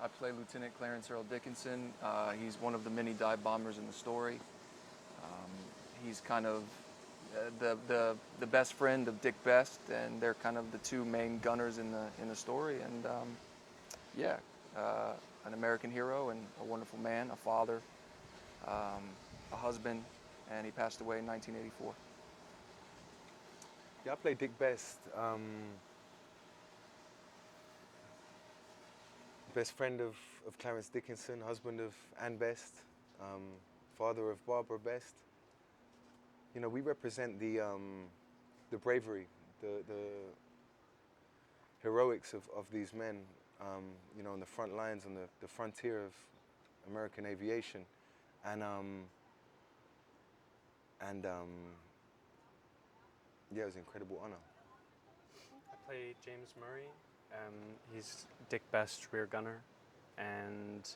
I play Lieutenant Clarence Earl Dickinson. He's one of the many dive bombers in the story. He's kind of the best friend of Dick Best, and they're kind of the two main gunners in the story. And yeah, an American hero and a wonderful man, a father, a husband, and he passed away in 1984. Yeah, I play Dick Best. Best friend of Clarence Dickinson, husband of Ann Best, father of Barbara Best. You know, we represent the bravery, the heroics of these men, you know, on the front lines, on the frontier of American aviation. And yeah, it was an incredible honor. I play James Murray. He's Dick Best's rear gunner, and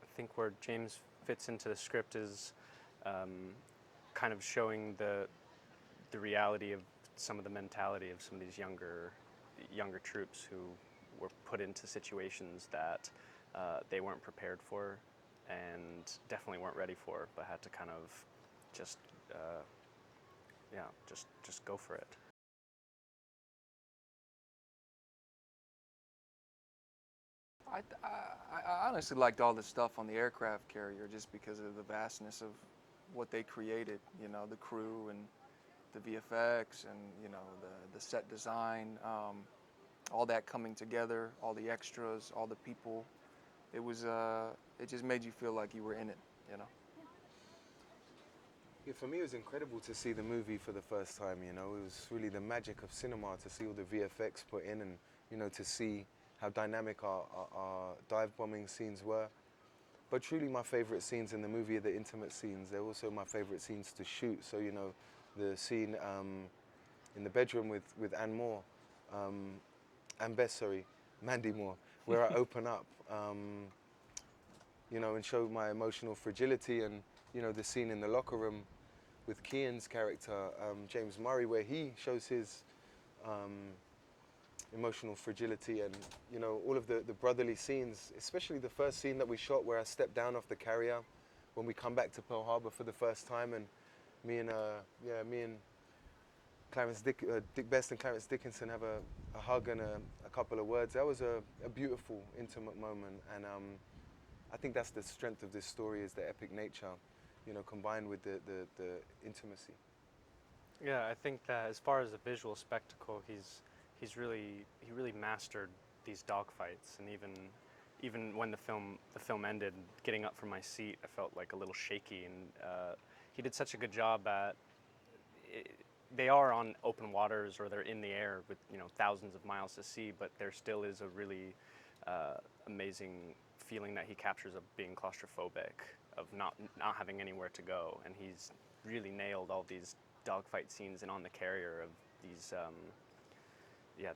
I think where James fits into the script is kind of showing the reality of some of the mentality of some of these younger troops who were put into situations that they weren't prepared for and definitely weren't ready for, but had to kind of just just go for it. I honestly liked all the stuff on the aircraft carrier just because of the vastness of what they created, you know, the crew and the VFX and, you know, the set design, all that coming together, all the extras, all the people. It was, it just made you feel like you were in it, you know. Yeah, for me it was incredible to see the movie for the first time, you know. It was really the magic of cinema to see all the VFX put in and, you know, to see how dynamic our dive bombing scenes were. But truly my favorite scenes in the movie are the intimate scenes. They're also my favorite scenes to shoot. So, you know, the scene in the bedroom with Ann Moore, Ann Best, sorry, Mandy Moore, where I open up, you know, and show my emotional fragility, and, you know, the scene in the locker room with Kian's character, James Murray, where he shows his emotional fragility, and, you know, all of the brotherly scenes, especially the first scene that we shot where I stepped down off the carrier when we come back to Pearl Harbor for the first time, and me and Dick Best and Clarence Dickinson have a hug and a couple of words. That was a beautiful, intimate moment, and I think that's the strength of this story, is the epic nature, you know, combined with the intimacy. Yeah, I think that as far as a visual spectacle, he really mastered these dogfights, and even when the film ended, getting up from my seat, I felt like a little shaky, and he did such a good job at it. They are on open waters, or they're in the air with, you know, thousands of miles to sea, but there still is a really amazing feeling that he captures of being claustrophobic, of not having anywhere to go, and he's really nailed all these dogfight scenes and on the carrier of these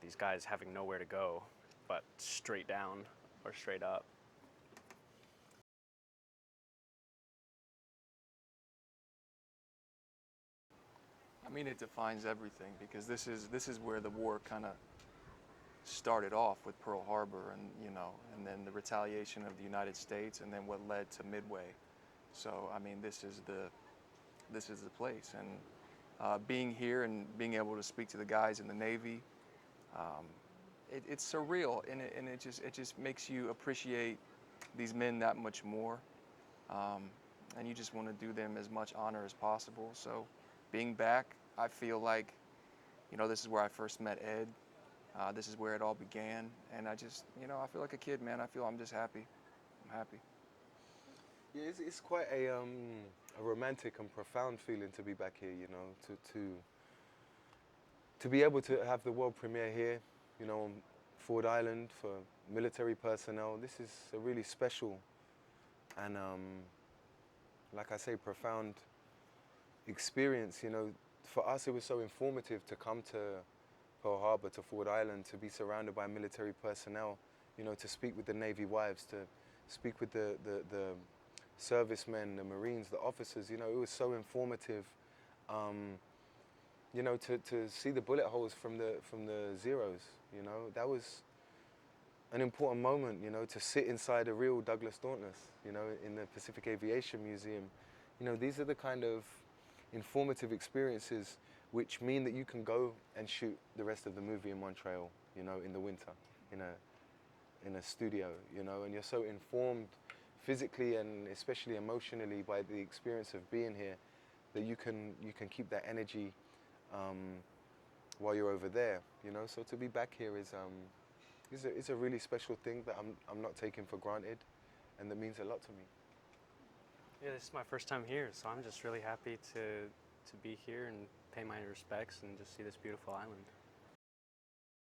these guys having nowhere to go but straight down or straight up. I mean, it defines everything, because this is where the war kind of started off with Pearl Harbor, and, you know, and then the retaliation of the United States, and then what led to Midway. So I mean, this is the place, and being here and being able to speak to the guys in the Navy, it's surreal, and it just makes you appreciate these men that much more, and you just want to do them as much honor as possible. So being back, I feel like, you know, this is where I first met Ed. This is where it all began, and I just, you know, I feel like a kid, man. I'm just happy. I'm happy. Yeah, it's quite a romantic and profound feeling to be back here, you know, to be able to have the world premiere here, you know, on Ford Island for military personnel. This is a really special and, like I say, profound experience. You know, for us it was so informative to come to Pearl Harbor, to Ford Island, to be surrounded by military personnel, you know, to speak with the Navy wives, to speak with the servicemen, the Marines, the officers. You know, it was so informative. You know, to see the bullet holes from the zeros, you know, that was an important moment, you know, to sit inside a real Douglas Dauntless, you know, in the Pacific Aviation Museum. You know, these are the kind of informative experiences which mean that you can go and shoot the rest of the movie in Montreal, you know, in the winter, in a studio, you know, and you're so informed physically and especially emotionally by the experience of being here that you can keep that energy while you're over there, you know. So to be back here is a really special thing that I'm not taking for granted, and that means a lot to me. Yeah, this is my first time here, so I'm just really happy to be here and pay my respects and just see this beautiful island.